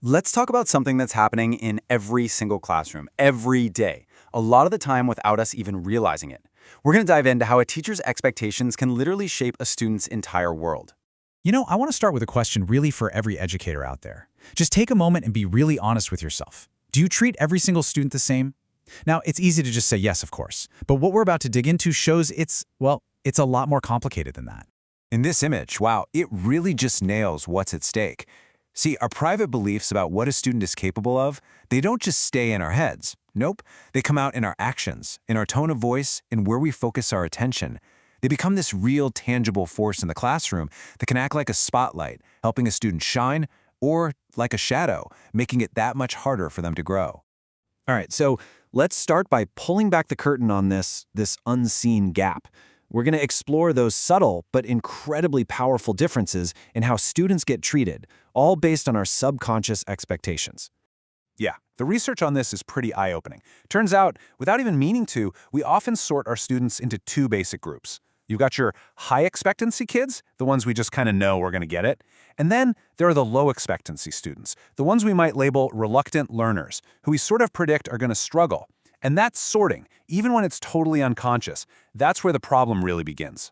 Let's talk about something that's happening in every single classroom, every day, a lot of the time without us even realizing it. We're going to dive into how a teacher's expectations can literally shape a student's entire world. I want to start with a question really for every educator out there. Just take a moment and be really honest with yourself. Do you treat every single student the same? Now, it's easy to just say yes, of course, but what we're about to dig into shows it's a lot more complicated than that. In this image, wow, it really just nails what's at stake. See, our private beliefs about what a student is capable of, they don't just stay in our heads. Nope, they come out in our actions, in our tone of voice, in where we focus our attention. They become this real, tangible force in the classroom that can act like a spotlight, helping a student shine, or like a shadow, making it that much harder for them to grow. All right, so let's start by pulling back the curtain on this unseen gap. We're going to explore those subtle but incredibly powerful differences in how students get treated, all based on our subconscious expectations. Yeah, the research on this is pretty eye-opening. Turns out, without even meaning to, we often sort our students into two basic groups. You've got your high expectancy kids, the ones we just kind of know we're going to get it. And then there are the low expectancy students, the ones we might label reluctant learners, who we sort of predict are going to struggle. And that's sorting, even when it's totally unconscious. That's where the problem really begins.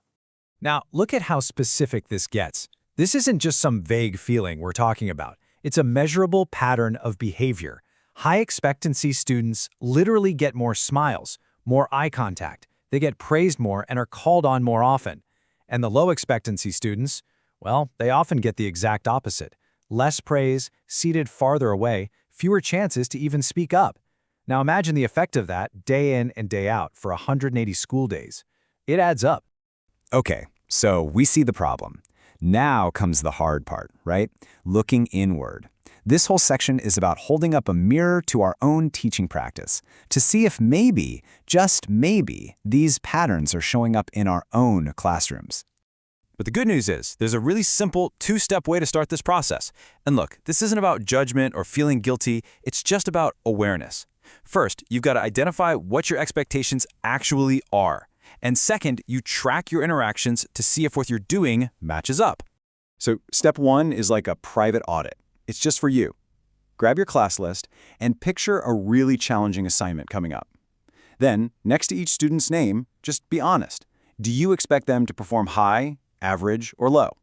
Now, look at how specific this gets. This isn't just some vague feeling we're talking about. It's a measurable pattern of behavior. High expectancy students literally get more smiles, more eye contact. They get praised more and are called on more often. And the low expectancy students, well, they often get the exact opposite. Less praise, seated farther away, fewer chances to even speak up. Now imagine the effect of that day in and day out for 180 school days. It adds up. Okay, so we see the problem. Now comes the hard part, right? Looking inward. This whole section is about holding up a mirror to our own teaching practice to see if maybe, just maybe, these patterns are showing up in our own classrooms. But the good news is, there's a really simple two-step way to start this process. And look, this isn't about judgment or feeling guilty, it's just about awareness. First, you've got to identify what your expectations actually are. And second, you track your interactions to see if what you're doing matches up. So step one is like a private audit. It's just for you. Grab your class list and picture a really challenging assignment coming up. Then, next to each student's name, just be honest. Do you expect them to perform high, average, or low?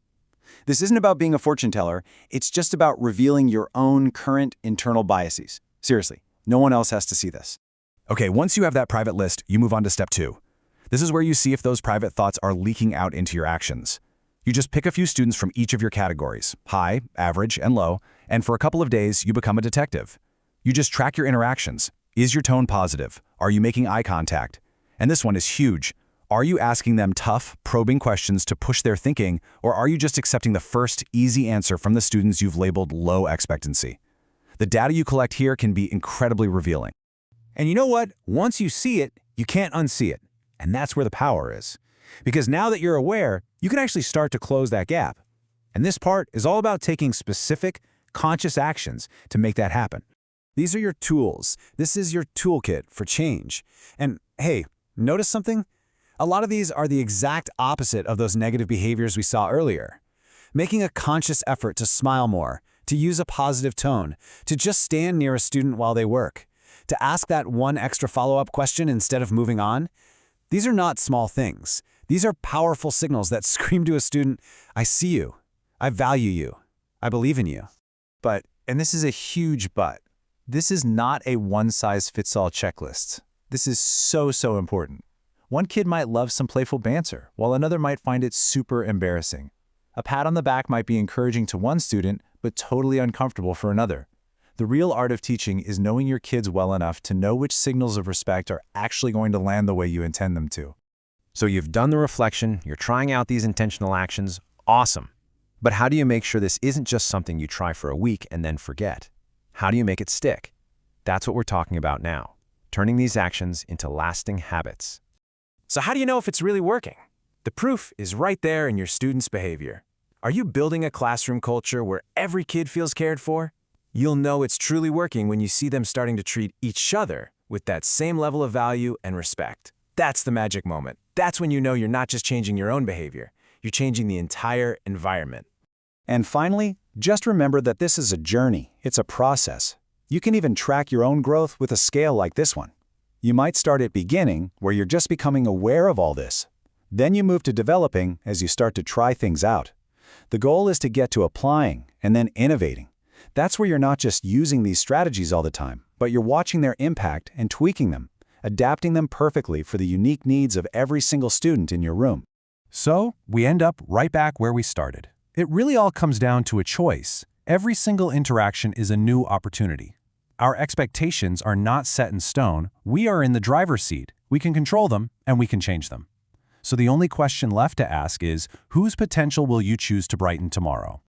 This isn't about being a fortune teller. It's just about revealing your own current internal biases. Seriously, no one else has to see this. Okay, once you have that private list, you move on to step 2. This is where you see if those private thoughts are leaking out into your actions. You just pick a few students from each of your categories, high, average, and low, and for a couple of days, you become a detective. You just track your interactions. Is your tone positive? Are you making eye contact? And this one is huge. Are you asking them tough, probing questions to push their thinking, or are you just accepting the first, easy answer from the students you've labeled low expectancy? The data you collect here can be incredibly revealing. And you know what? Once you see it, you can't unsee it. And that's where the power is. Because now that you're aware, you can actually start to close that gap. And this part is all about taking specific, conscious actions to make that happen. These are your tools. This is your toolkit for change. And hey, notice something? A lot of these are the exact opposite of those negative behaviors we saw earlier. Making a conscious effort to smile more, to use a positive tone, to just stand near a student while they work, to ask that one extra follow-up question instead of moving on. These are not small things. These are powerful signals that scream to a student, I see you, I value you, I believe in you. But, and this is a huge but, this is not a one-size-fits-all checklist. This is so important. One kid might love some playful banter, while another might find it super embarrassing. A pat on the back might be encouraging to one student, but totally uncomfortable for another. The real art of teaching is knowing your kids well enough to know which signals of respect are actually going to land the way you intend them to. So you've done the reflection, you're trying out these intentional actions, awesome. But how do you make sure this isn't just something you try for a week and then forget? How do you make it stick? That's what we're talking about now, turning these actions into lasting habits. So how do you know if it's really working? The proof is right there in your students' behavior. Are you building a classroom culture where every kid feels cared for? You'll know it's truly working when you see them starting to treat each other with that same level of value and respect. That's the magic moment. That's when you know you're not just changing your own behavior, you're changing the entire environment. And finally, Just remember that this is a journey, it's a process. You can even track your own growth with a scale like this one. You might start at beginning, where you're just becoming aware of all this. Then you move to developing as you start to try things out. The goal is to get to applying and then innovating. That's where you're not just using these strategies all the time, but you're watching their impact and tweaking them, adapting them perfectly for the unique needs of every single student in your room. So, we end up right back where we started. It really all comes down to a choice. Every single interaction is a new opportunity. Our expectations are not set in stone. We are in the driver's seat. We can control them, and we can change them. So the only question left to ask is, whose potential will you choose to brighten tomorrow?